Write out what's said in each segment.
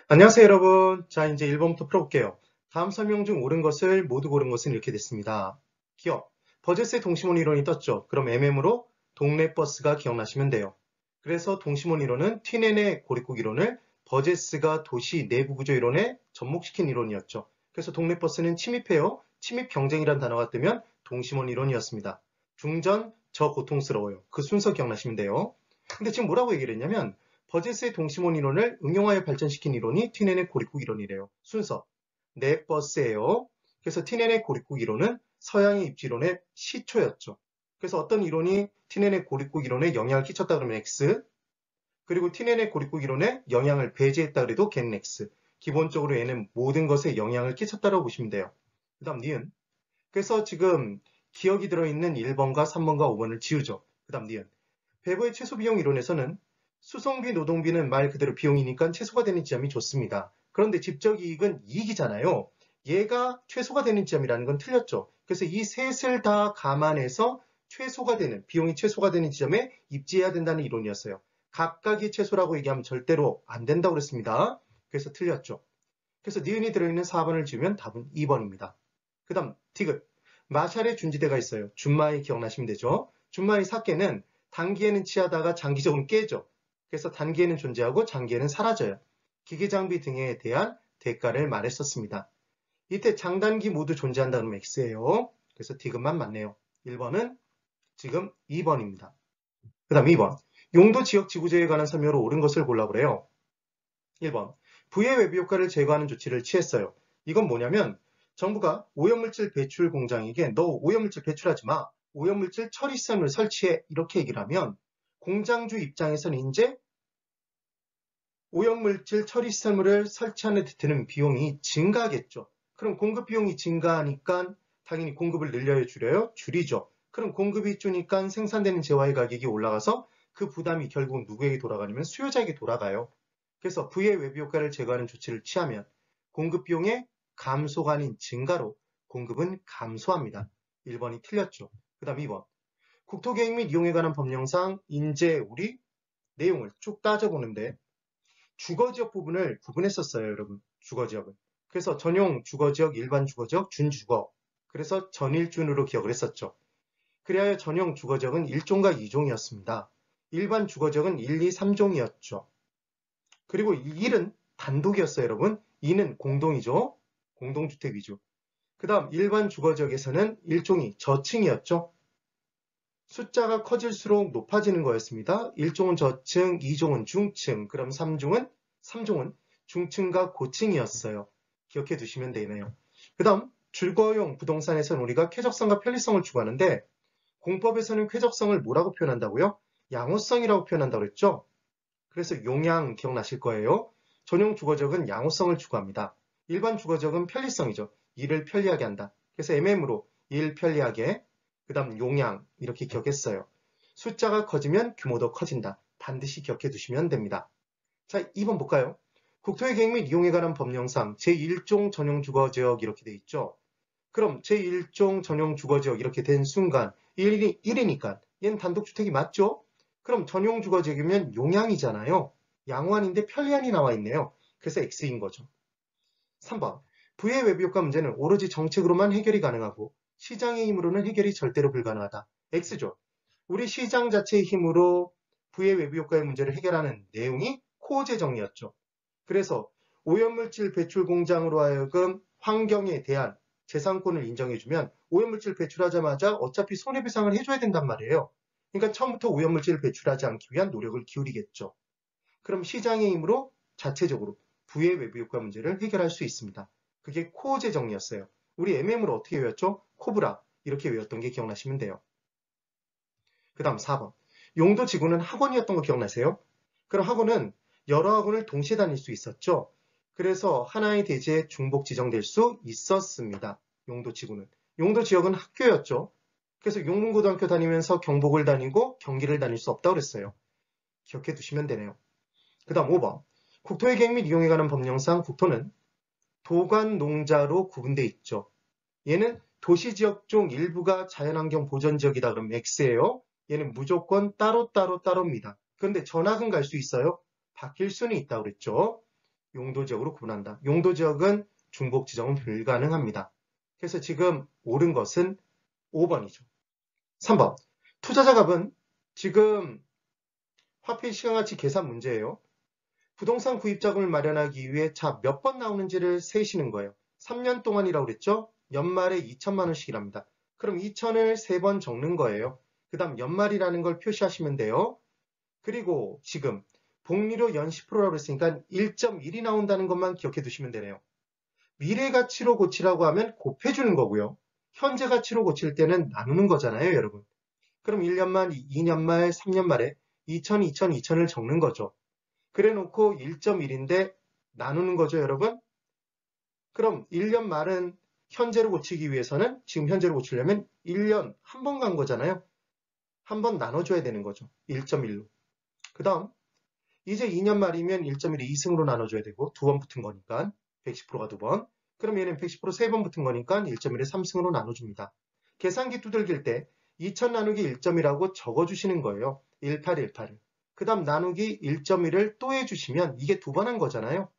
안녕하세요, 여러분. 자, 이제 1번부터 풀어볼게요. 다음 설명 중 옳은 것을 모두 고른 것은 이렇게 됐습니다. 기억. 버젯의 동심원 이론이 떴죠. 그럼 MM으로 동네 버스가 기억나시면 돼요. 그래서 동심원 이론은 튀넨의 고립국 이론을 버젯스가 도시 내부 구조 이론에 접목시킨 이론이었죠. 그래서 동네 버스는 침입해요. 침입 경쟁이란 단어가 뜨면 동심원 이론이었습니다. 중전, 저 고통스러워요. 그 순서 기억나시면 돼요. 근데 지금 뭐라고 얘기를 했냐면 버젯의 동심원 이론을 응용하여 발전시킨 이론이 튀넨의 고립국 이론이래요. 순서. 네 버스예요. 그래서 튀넨의 고립국 이론은 서양의 입지론의 시초였죠. 그래서 어떤 이론이 튀넨의 고립국 이론에 영향을 끼쳤다 그러면 X, 그리고 튀넨의 고립국 이론에 영향을 배제했다 그래도 걔는 X. 기본적으로 얘는 모든 것에 영향을 끼쳤다고 보시면 돼요. 그 다음 니은. 그래서 지금 기억이 들어있는 1번과 3번과 5번을 지우죠. 그 다음 니은. 배부의 최소 비용 이론에서는 수송비, 노동비는 말 그대로 비용이니까 최소가 되는 지점이 좋습니다. 그런데 집적 이익은 이익이잖아요. 얘가 최소가 되는 지점이라는 건 틀렸죠. 그래서 이 셋을 다 감안해서 최소가 되는, 비용이 최소가 되는 지점에 입지해야 된다는 이론이었어요. 각각이 최소라고 얘기하면 절대로 안 된다고 그랬습니다. 그래서 틀렸죠. 그래서 니은이 들어있는 4번을 지우면 답은 2번입니다. 그 다음 디귿. 마샬의 준지대가 있어요. 준마이 기억나시면 되죠. 준마이 사케는 단기에는 취하다가 장기적으로 깨죠. 그래서 단기에는 존재하고 장기에는 사라져요. 기계장비 등에 대한 대가를 말했었습니다. 이때 장단기 모두 존재한다 그러면 X예요. 그래서 디귿만 맞네요. 1번은 지금 2번입니다. 그 다음 2번. 용도 지역 지구제에 관한 설명으로 옳은 것을 골라보래요. 1번. 부의 외부 효과를 제거하는 조치를 취했어요. 이건 뭐냐면 정부가 오염물질 배출 공장에게 너 오염물질 배출하지 마. 오염물질 처리선을 설치해. 이렇게 얘기를 하면 공장주 입장에서는 이제 오염물질 처리선을 설치하는 데 드는 비용이 증가하겠죠. 그럼 공급 비용이 증가하니까 당연히 공급을 늘려요, 줄여요? 줄이죠. 그럼 공급이 주니까 생산되는 재화의 가격이 올라가서 그 부담이 결국 누구에게 돌아가냐면 수요자에게 돌아가요. 그래서 부의 외부 효과를 제거하는 조치를 취하면 공급 비용의 감소가 아닌 증가로 공급은 감소합니다. 1번이 틀렸죠. 그 다음 2번. 국토계획 및 이용에 관한 법령상 이제 우리 내용을 쭉 따져보는데 주거지역 부분을 구분했었어요, 여러분. 주거지역은. 그래서 전용 주거지역, 일반 주거지역, 준주거. 그래서 전일준으로 기억을 했었죠. 그리하여 전용 주거지역은 1종과 2종이었습니다. 일반 주거지역은 1, 2, 3종이었죠. 그리고 1은 단독이었어요, 여러분. 2는 공동이죠. 공동주택 위주. 그 다음 일반 주거지역에서는 1종이 저층이었죠. 숫자가 커질수록 높아지는 거였습니다. 1종은 저층, 2종은 중층, 그럼 3종은 중층과 고층이었어요. 기억해 두시면 되네요. 그 다음 주거용 부동산에서는 우리가 쾌적성과 편리성을 추구하는데 공법에서는 쾌적성을 뭐라고 표현한다고요? 양호성이라고 표현한다고 그랬죠? 그래서 용양 기억나실 거예요. 전용 주거지역은 양호성을 추구합니다. 일반 주거지역은 편리성이죠. 일을 편리하게 한다. 그래서 MM으로 일 편리하게, 그 다음 용양 이렇게 기억했어요. 숫자가 커지면 규모도 커진다. 반드시 기억해 두시면 됩니다. 자, 2번 볼까요? 국토의 계획 및 이용에 관한 법령상 제1종 전용 주거지역 이렇게 돼 있죠. 그럼 제1종 전용 주거지역 이렇게 된 순간 1이니까 얘는 단독주택이 맞죠? 그럼 전용 주거지역이면 용양이잖아요. 양호한인데 편리한이 나와 있네요. 그래서 X인 거죠. 3번. 부의 외부 효과 문제는 오로지 정책으로만 해결이 가능하고 시장의 힘으로는 해결이 절대로 불가능하다. X죠. 우리 시장 자체의 힘으로 부의 외부 효과의 문제를 해결하는 내용이 코어 재정이었죠. 그래서 오염물질 배출 공장으로 하여금 환경에 대한 재산권을 인정해주면 오염물질 배출하자마자 어차피 손해배상을 해줘야 된단 말이에요. 그러니까 처음부터 오염물질을 배출하지 않기 위한 노력을 기울이겠죠. 그럼 시장의 힘으로 자체적으로 부의 외부 효과 문제를 해결할 수 있습니다. 그게 코어 재정이었어요. 우리 MM으로 어떻게 외웠죠? 코브라 이렇게 외웠던 게 기억나시면 돼요. 그 다음 4번. 용도 지구는 학원이었던 거 기억나세요? 그럼 학원은 여러 학원을 동시에 다닐 수 있었죠. 그래서 하나의 대지에 중복 지정될 수 있었습니다. 용도 지구는. 용도 지역은 학교였죠. 그래서 용문고등학교 다니면서 경복을 다니고 경기를 다닐 수 없다고 그랬어요. 기억해 두시면 되네요. 그 다음 5번. 국토의 계획 및 이용에 관한 법령상 국토는 도관 농자로 구분되어 있죠. 얘는 도시지역 중 일부가 자연환경 보전지역이다 그러면 X예요. 얘는 무조건 따로입니다. 그런데 전학은 갈 수 있어요? 바뀔 수는 있다고 그랬죠. 용도지역으로 구분한다. 용도지역은 중복 지정은 불가능합니다. 그래서 지금 옳은 것은 5번이죠. 3번. 투자자 값은 지금 화폐 시가가치 계산 문제예요. 부동산 구입 자금을 마련하기 위해 자, 몇 번 나오는지를 세시는 거예요. 3년 동안이라고 그랬죠? 연말에 2천만 원씩이랍니다. 그럼 2천을 3번 적는 거예요. 그 다음 연말이라는 걸 표시하시면 돼요. 그리고 지금 복리로 연 10%라고 했으니까 1.1이 나온다는 것만 기억해 두시면 되네요. 미래 가치로 고치라고 하면 곱해주는 거고요. 현재 가치로 고칠 때는 나누는 거잖아요, 여러분. 그럼 1년 말, 2년 말, 3년 말에 2천, 2천, 2천을 적는 거죠. 그래 놓고 1.1인데 나누는 거죠, 여러분. 그럼 1년 말은 현재로 고치기 위해서는 지금 현재로 고치려면 1년 한 번 간 거잖아요. 한 번 나눠줘야 되는 거죠. 1.1로. 그 다음 이제 2년 말이면 1.1이 2승으로 나눠줘야 되고 2번 붙은 거니까 110%가 2번. 그럼 얘는 110% 3번 붙은 거니까 1.1에 3승으로 나눠줍니다. 계산기 두들길 때 2,000 나누기 1.1하고 적어주시는 거예요. 1818을. 그 다음 나누기 1.1을 또 해주시면 이게 2번 한 거잖아요.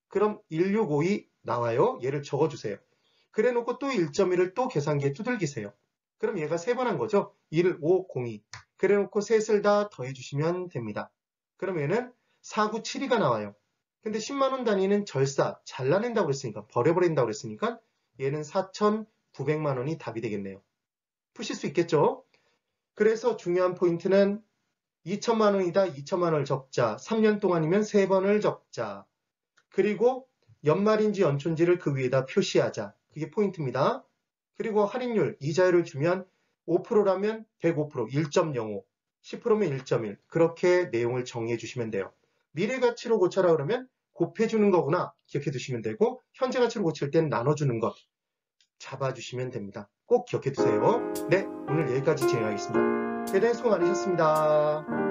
그럼 1652 나와요. 얘를 적어주세요. 그래 놓고 또 1.1을 또 계산기에 두들기세요. 그럼 얘가 3번 한 거죠. 1502. 그래 놓고 셋을 다 더해주시면 됩니다. 그럼 얘는 4972가 나와요. 근데 10만원 단위는 절사, 잘라낸다고 그랬으니까, 버려버린다고 그랬으니까 얘는 4,900만원이 답이 되겠네요. 푸실 수 있겠죠? 그래서 중요한 포인트는 2천만원이다. 2천만원을 적자. 3년 동안이면 3번을 적자. 그리고 연말인지 연초인지를 그 위에다 표시하자. 그게 포인트입니다. 그리고 할인율, 이자율을 주면 5%라면 105%, 1.05, 10%면 1.1. 그렇게 내용을 정리해 주시면 돼요. 미래 가치로 고쳐라 그러면 곱해주는 거구나 기억해 두시면 되고, 현재 가치로 고칠 땐 나눠주는 것 잡아주시면 됩니다. 꼭 기억해 두세요. 네, 오늘 여기까지 진행하겠습니다. 대단히 수고 많으셨습니다.